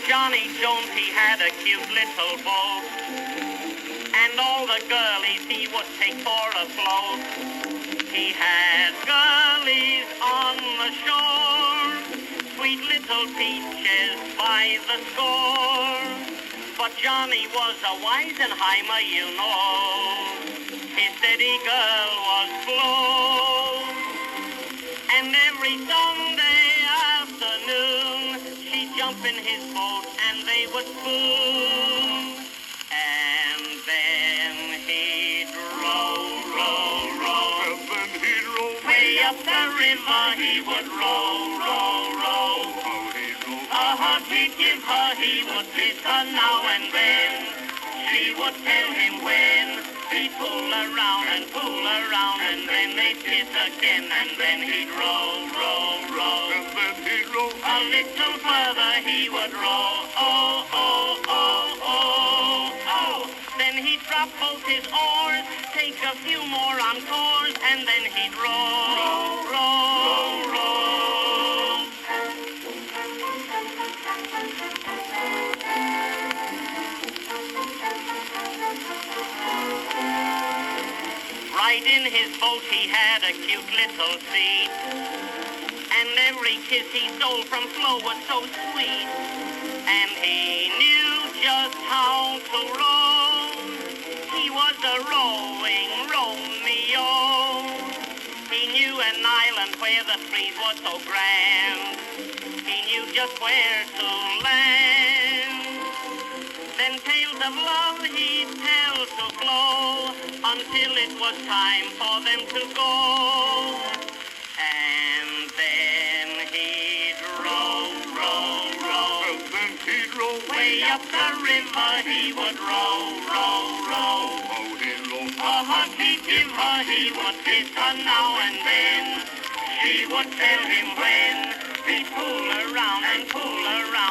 Johnny Jones, he had a cute little boat, and all the girlies he would take for a float. He had girlies on the shore, sweet little peaches by the score. But Johnny was a Weisenheimer, you know. His steady girl was Flo. And every Sunday afternoon, she'd jump in his boat and they would spoon. And then he'd row, row, row. And then he'd row. Way up the river he would row, row, row. Oh, he'd row. A hug he'd give her, he would kiss her now and then. She would tell him when. He'd pull around and then they'd kiss again. And then he'd row, row, row. And then he'd row. A little further he would row. Oh, oh, oh, oh, oh. Then he'd drop both his oars, take a few more encores, and then he'd row, row, row. Right in his boat he had a cute little seat, and every kiss he stole from Flo was so sweet. And he knew just how to row. He was a rowing Romeo. He knew an island where the trees were so grand. He knew just where to land. Then tales of love he'd tell to Flo until it was time for them to go. And then he'd row, row, row. And then he'd row. Way up the river he would row, row, row. Oh, he'd row. A hug he'd give her, he would kiss her now and then. She would tell him when. He'd pull around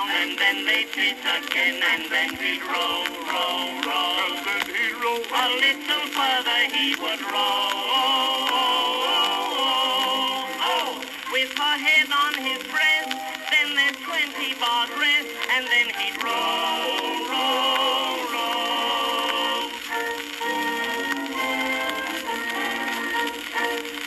and then they'd kiss again. And then he'd row, row, row. And then he'd row. A little further he would row.